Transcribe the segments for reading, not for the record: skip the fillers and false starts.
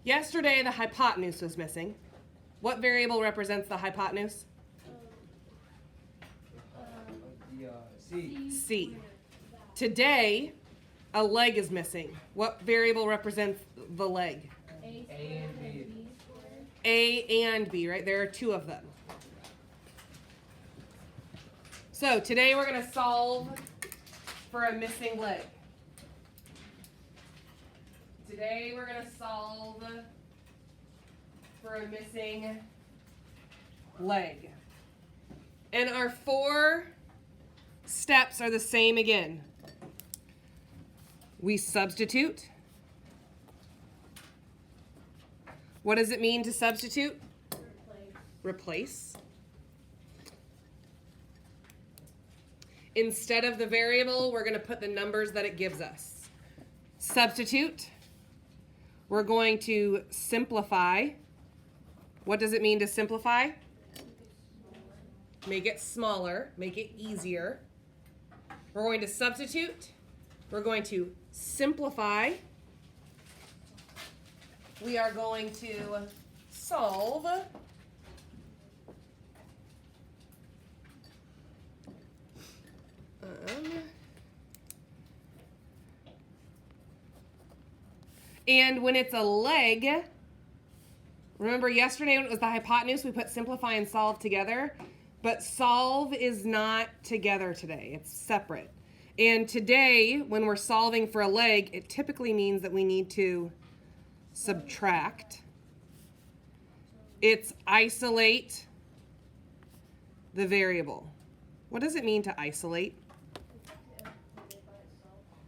Yesterday, the hypotenuse was missing. What variable represents the hypotenuse? C. Today, a leg is missing. What variable represents the leg? A and B. A and B, right? There are two of them. So today we're going to solve for a missing leg. Today we're going to solve for a missing leg. And our 4 steps are the same again. We substitute. What does it mean to substitute? Replace. Instead of the variable, we're going to put the numbers that it gives us. Substitute. We're going to simplify. What does it mean to simplify? Make it smaller, make it easier. We're going to substitute. We're going to simplify. We are going to solve. And when it's a leg, remember yesterday when it was the hypotenuse, we put simplify and solve together, but solve is not together today. It's separate. And today, when we're solving for a leg, it typically means that we need to subtract. It's isolate the variable. What does it mean to isolate?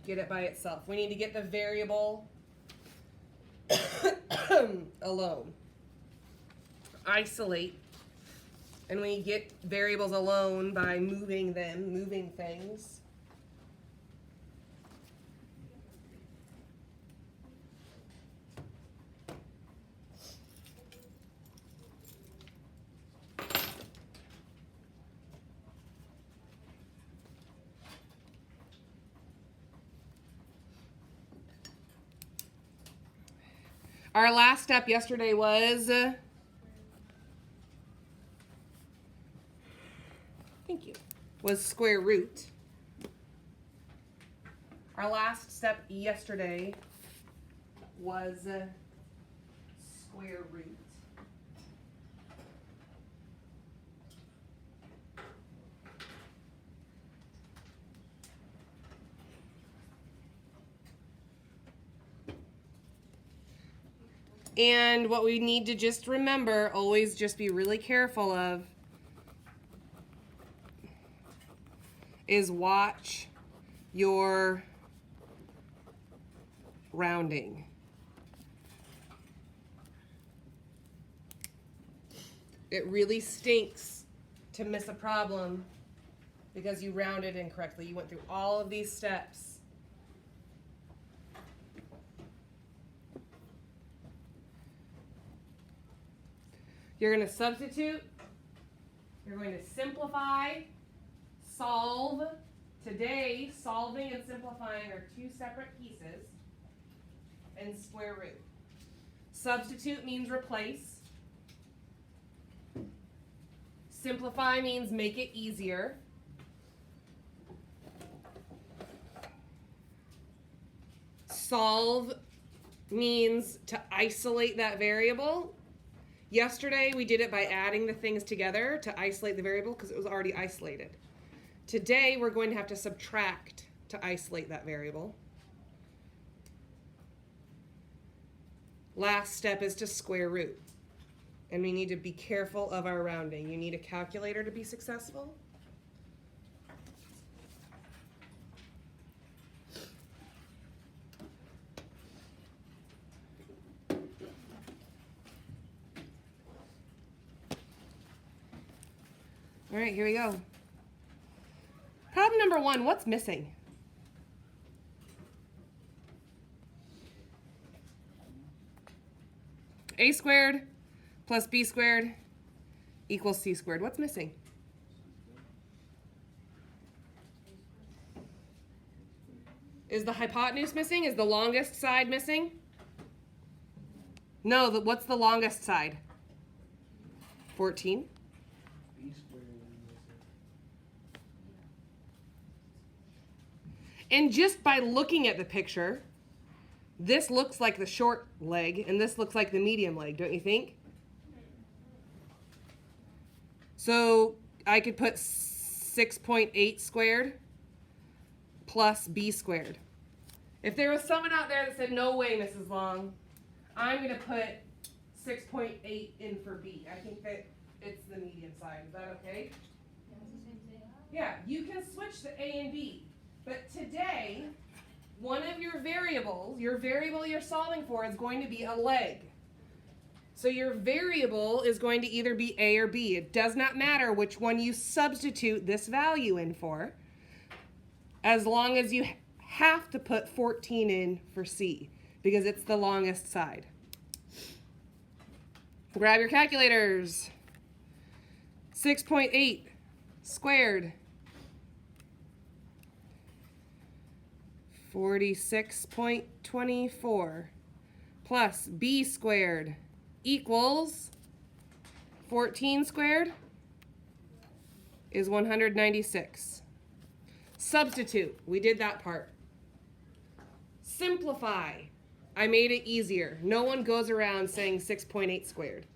Get it by itself. We need to get the variable alone. Isolate. And we get variables alone by moving them, moving things. Our last step yesterday was, was square root. Our last step yesterday was square root. And what we need to just remember, always just be really careful of, is watch your rounding. It really stinks to miss a problem because you rounded incorrectly. You went through all of these steps. You're going to substitute. You're going to simplify, solve. Today, solving and simplifying are 2 separate pieces. And square root. Substitute means replace. Simplify means make it easier. Solve means to isolate that variable. Yesterday, we did it by adding the things together to isolate the variable because it was already isolated. Today, we're going to have to subtract to isolate that variable. Last step is to square root. And we need to be careful of our rounding. You need a calculator to be successful. All right, here we go. Problem number 1, what's missing? A squared plus B squared equals C squared. What's missing? Is the hypotenuse missing? Is the longest side missing? No, what's the longest side? 14. B squared is missing. And just by looking at the picture, this looks like the short leg and this looks like the medium leg, don't you think? So I could put 6.8 squared plus b squared. If there was someone out there that said, no way, Mrs. Long, I'm going to put 6.8 in for b. I think that it's the medium side. Is that okay? Yeah, you can switch to a and b. But today, one of your variable you're solving for is going to be a leg. So your variable is going to either be a or b. It does not matter which one you substitute this value in for, as long as you have to put 14 in for c, because it's the longest side. Grab your calculators. 6.8 squared. 46.24 plus b squared equals 14 squared is 196. Substitute. We did that part. Simplify. I made it easier. No one goes around saying 6.8 squared.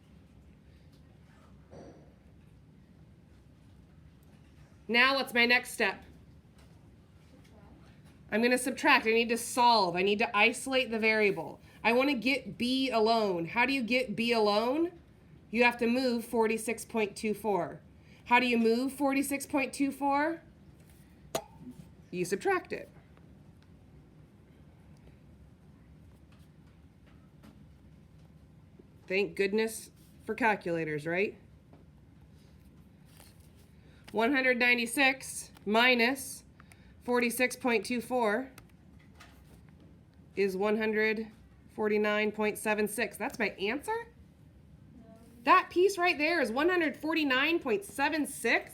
Now what's my next step? I'm going to subtract. I need to solve. I need to isolate the variable. I want to get b alone. How do you get b alone? You have to move 46.24. How do you move 46.24? You subtract it. Thank goodness for calculators, right? 196 minus 46.24 is 149.76. That's my answer? No. That piece right there is 149.76?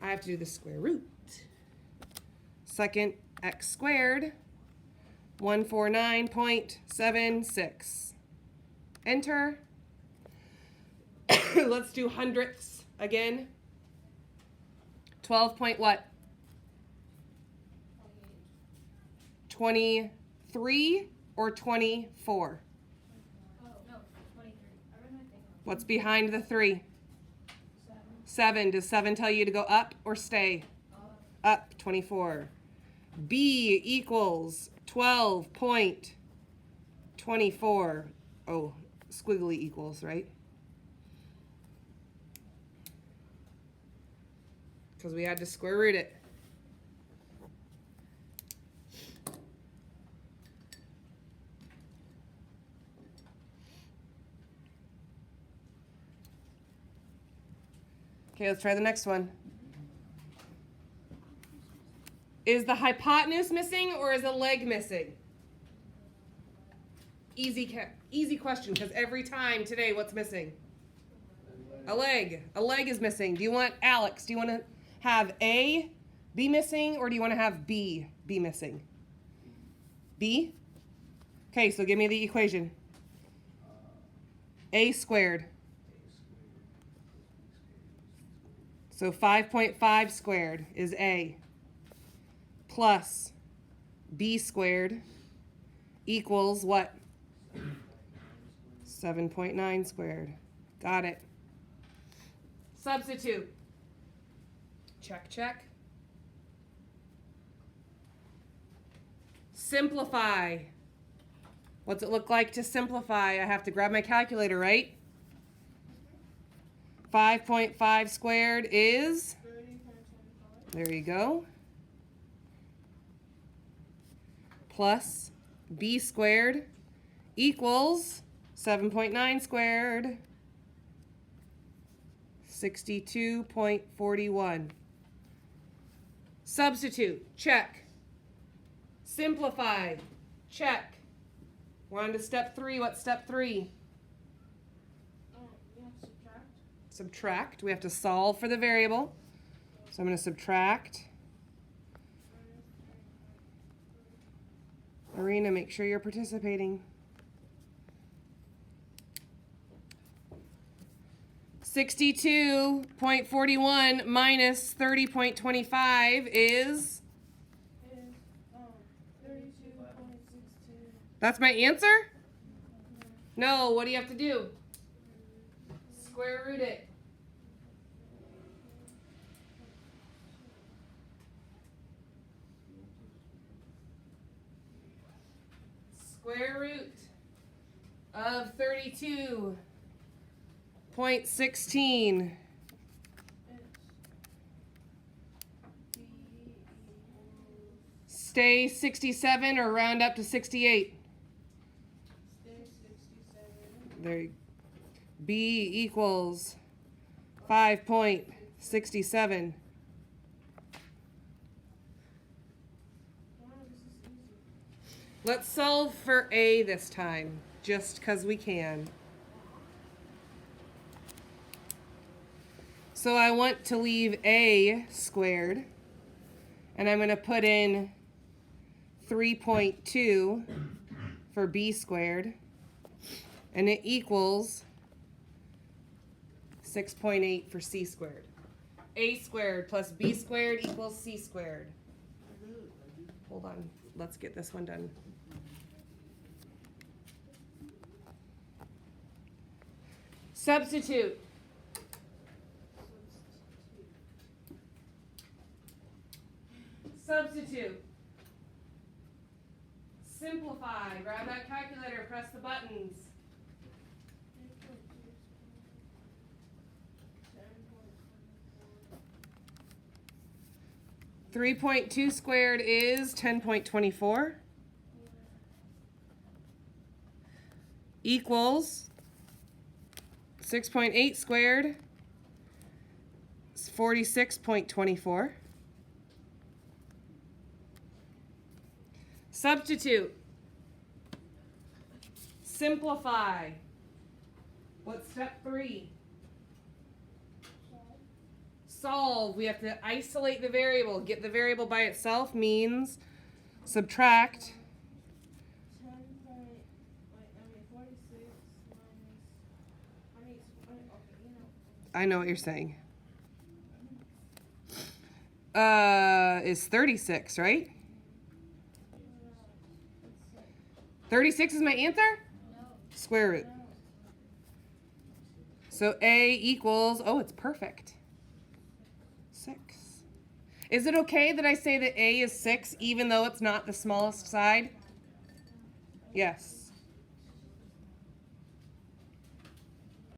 I have to do the square root. Second x squared, 149.76. Enter. Let's do hundredths again. 12 point what? 23 or 24? Oh, no, 23. What's behind the 3? 7. Does 7 tell you to go up or stay? Up, 24. B equals 12.24. Oh, squiggly equals, right? Because we had to square root it. Okay, let's try the next one. Is the hypotenuse missing or is a leg missing? Easy question, because every time today, what's missing? A leg. A leg is missing. Do you want, Alex, do you want to have A be missing or do you want to have B be missing? B? Okay, so give me the equation. A squared. So 5.5 squared is A plus B squared equals what? 7.9 squared. Got it. Substitute. Check, check. Simplify. What's it look like to simplify? I have to grab my calculator, right? 5.5 squared is? There you go. Plus B squared equals 7.9 squared. 62.41. Substitute. Check. Simplify. Check. We're on to step 3. What's step 3? Subtract. We have to solve for the variable. So I'm going to subtract Marina, make sure you're participating. 62.41 minus 30.25 is? 32.62. That's my answer? No, what do you have to do? Square root it. Square root of 32.16. Stay 67 or round up to 68. Stay 67. There you B equals 5.67. Wow, this is easy. Let's solve for A this time, just because we can. So I want to leave A squared, and I'm going to put in 3.2 for B squared, and it equals 6.8 for C squared. A squared plus B squared equals C squared. Hold on, let's get this one done. Substitute. Substitute. Simplify. Grab that calculator, press the buttons. 3.2 squared is 10.24. Equals 6.8 squared is 46.24. Substitute. Simplify. What's step 3? Solve. We have to isolate the variable. Get the variable by itself means subtract 46 minus, I know what you're saying. Is 36, right? 36 is my answer? No. Square root. So A equals, oh, it's perfect. 6. Is it okay that I say that A is 6 even though it's not the smallest side? Yes.